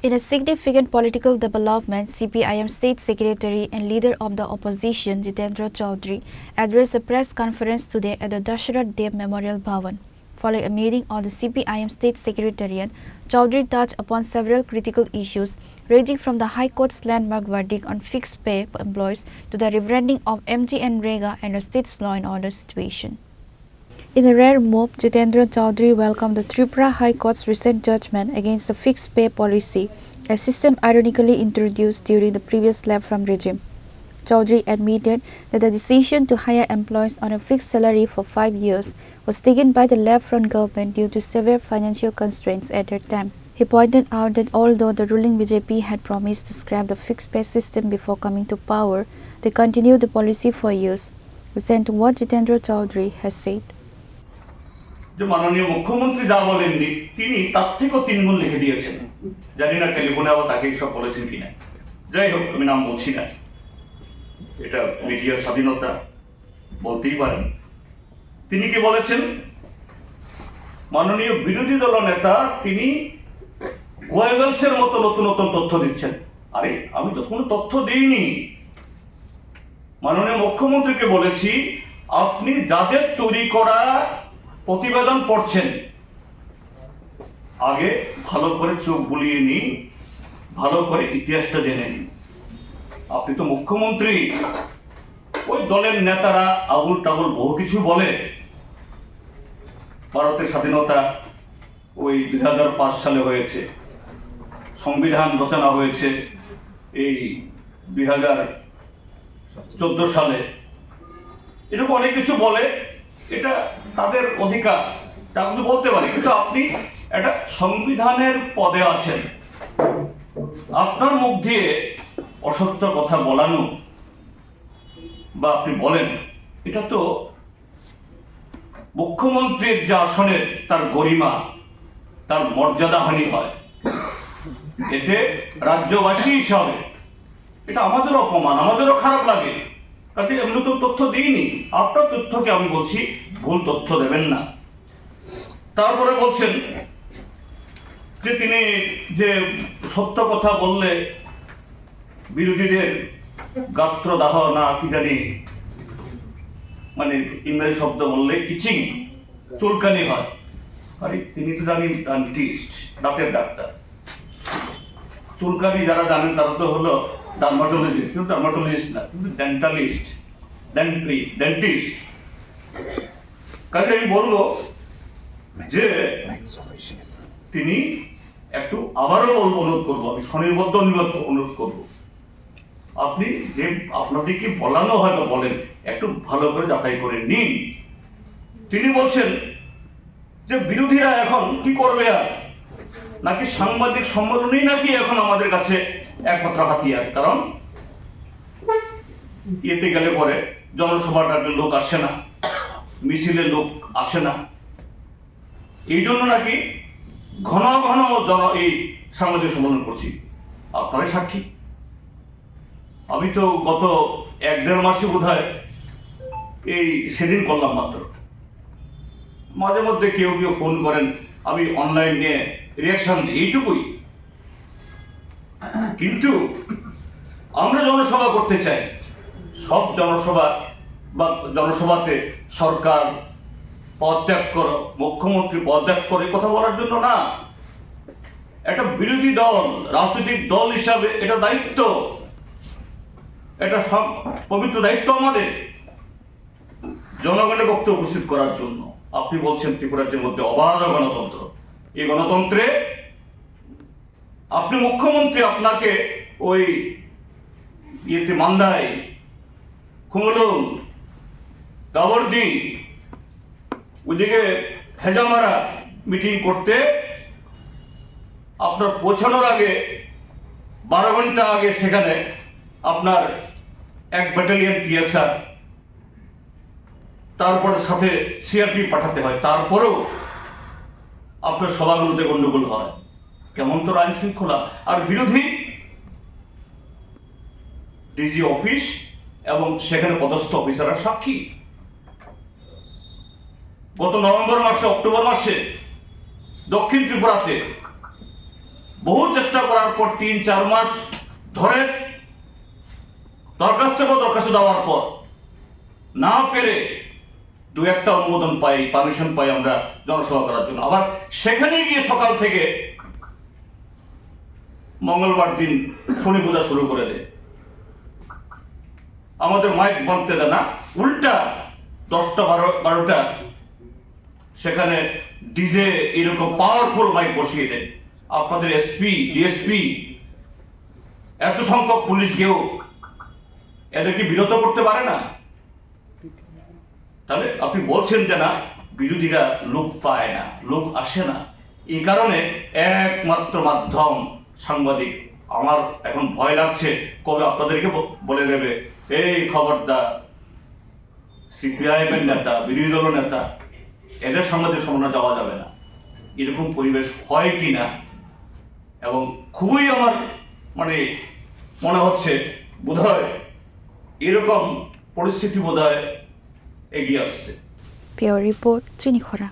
In a significant political development, CPIM State Secretary and leader of the opposition, Jitendra Chaudhary, addressed a press conference today at the Dasharath Dev Memorial Bhavan. Following a meeting of the CPIM State Secretariat, Chaudhary touched upon several critical issues, ranging from the High Court's landmark verdict on fixed pay for employees to the rebranding of MGNREGA and the state's law and order situation. In a rare move, Jitendra Chaudhary welcomed the Tripura High Court's recent judgment against the fixed pay policy, a system ironically introduced during the previous left-from regime. Chaudhary admitted that the decision to hire employees on a fixed salary for 5 years was taken by the left-front government due to severe financial constraints at that time. He pointed out that although the ruling BJP had promised to scrap the fixed pay system before coming to power, they continued the policy for years. Listen to what Jitendra Chaudhary has said. যে মাননীয় মুখ্যমন্ত্রী যা বলেননি তিনি তার থেকেও 3 গুণ লিখে দিয়েছেন। জানি না টেলিফোনে আবার তাকে সব বলেছেন কিনা। যাই হোক, আমি নাম বলছি না, এটা মিডিয়ার স্বাধীনতা, বলতেই পারেন। তিনি কি বলেছেন? মাননীয় বিরোধী দল নেতা তিনি গোয়েবলসের মতো নতুন নতুন তথ্য দিচ্ছেন। আরে আমি তো কোনো তথ্য দিইনি। মাননীয় মুখ্যমন্ত্রীকে বলেছি আপনি যাদের তৈরি করা প্রতিবেদন পড়ছেন আগে ভালো করে চোখ বুলিয়ে নিন, ভালো করে ইতিহাসটা জেনে নিন। আপনি তো মুখ্যমন্ত্রী, ওই দলের নেতারা আবুল তাবুল বহু কিছু বলে। ভারতের স্বাধীনতা ওই 2005 সালে হয়েছে, সংবিধান রচনা হয়েছে এই 2014 সালে, এরকম অনেক কিছু বলে। এটা তাদের অধিকার, যা কিছু বলতে পারে, কিন্তু আপনি একটা সংবিধানের পদে আছেন, আপনার মুখ দিয়ে অসত্য কথা বলানো বা আপনি বলেন, এটা তো মুখ্যমন্ত্রীর যে আসনের তার গরিমা, তার মর্যাদাহানি হয়। এতে রাজ্যবাসী হিসাবে এটা আমাদেরও অপমান, আমাদেরও খারাপ লাগে। কাজে আমি নতুন তথ্য দিইনি, আপনার তথ্যকে আমি বলছি ভুল তথ্য দেবেন না। তারপরে বলছেন যে তিনি যে সত্য কথা বললে বিরোধীদের গাত্রদাহ না কি জানি, মানে ইংরেজি শব্দ বললে ইচিং, চুলকানি হয়। আরে তিনি তো জানি ডেন্টিস্ট, দাঁতের ডাক্তার। চুলকানি যারা জানেন তারা তো হলো ডার্মাটোলজিস্ট, কিন্তু ডার্মাটোলজিস্ট না, কিন্তু ডেন্টালিস্ট, ডেন্টিস্ট। কাজে আমি বলবো যে তিনি একটু আবারও বলবো, অনুরোধ করবো, আমি স্বনির্বদ্ধ অনুরোধ করবো, আপনি যে আপনাদেরকে বলানো হয়তো বলেন, একটু ভালো করে যাচাই করে নিন। তিনি বলছেন যে বিরোধীরা এখন কি করবে, আর নাকি সাংবাদিক সম্মেলনই নাকি এখন আমাদের কাছে একমাত্র হাতিয়ার। কারণ এতে গেলে পরে জনসভাটাতে লোক আসে না, মিছিলে লোক আসে না, এই জন্য নাকি ঘন ঘন এই সাংবাদিক সম্মেলন করছি। আপনারাই সাক্ষী। আমি তো গত 1-1.5 মাসে বোধহয় এই সেদিন করলাম মাত্র। মাঝে মধ্যে কেউ কেউ ফোন করেন, আমি অনলাইন নিয়ে রিয়াকশন দিই, এইটুকুই। কিন্তু আমরা জনসভা করতে চাই, সব জনসভা বা জনসভাতে সরকার পদত্যাগ করো, মুখ্যমন্ত্রী পদত্যাগ করে কথা বলার জন্য না। একটা বিরোধী দল, রাজনৈতিক দল হিসাবে এটা দায়িত্ব, এটা সব পবিত্র দায়িত্ব আমাদের জনগণের বক্তব্য উপস্থিত করার জন্য। আপনি বলছেন ত্রিপুরা রাজ্যের মধ্যে অবাধ গণতন্ত্র, এই গণতন্ত্রে আপনি মুখ্যমন্ত্রী, আপনাকে ওই ইয়েতে মান্দায়, কুমলুং, কাবরদি, ওইদিকে হেজামারা মিটিং করতে আপনার পৌঁছানোর আগে 12 ঘন্টা আগে সেখানে আপনার 1 ব্যাটালিয়ন টিএসআর, তারপরে সাথে সিআরপি পাঠাতে হয়। তারপরেও আপনার সভাগুলোতে গন্ডগোল হয়, কেমন তো আইন শৃঙ্খলা। আর বিরোধী ডিজি অফিস এবং সেখানে পদস্থ অফিসাররা সাক্ষী। গত নভেম্বর মাসে, অক্টোবর মাসে দক্ষিণ ত্রিপুরাতে বহু চেষ্টা করার পর 3-4 মাস ধরে দরখাস্ত দেওয়ার পর না পেরে 2-1টা অনুমোদন পাই, পারমিশন পাই আমরা জনসভা করার জন্য। আবার সেখানে গিয়ে সকাল থেকে মঙ্গলবার দিন শনি পূজা শুরু করে দেয়। আমাদের মাইক বাঁধতে দেয় না, উল্টা 10টা-12টা সেখানে ডিজে এরকম পাওয়ারফুল মাইক বসিয়ে দেয়। আপনাদের এসপি, ডিএসপি, এত সংখ্যক পুলিশ গিয়েও এদেরকে বিরত করতে পারে না। তাহলে আপনি বলছেন যে না, বিরোধীরা লোক পায় না, লোক আসে না, এই কারণে একমাত্র মাধ্যম সাংবাদিক। আমার এখন ভয় লাগছে কবে আপনাদেরকে বলে দেবে, এই খবরদার সিপিআইএম এর নেতা, বিরোধী দলের নেতা, এদের সাংবাদিক সম্মেলনে যাওয়া যাবে না। এরকম পরিবেশ হয় কি না, এবং খুবই আমার মনে হচ্ছে বোধহয় এরকম পরিস্থিতি বোধহয় এগিয়ে আসছে। Pure Report, Chinikhora.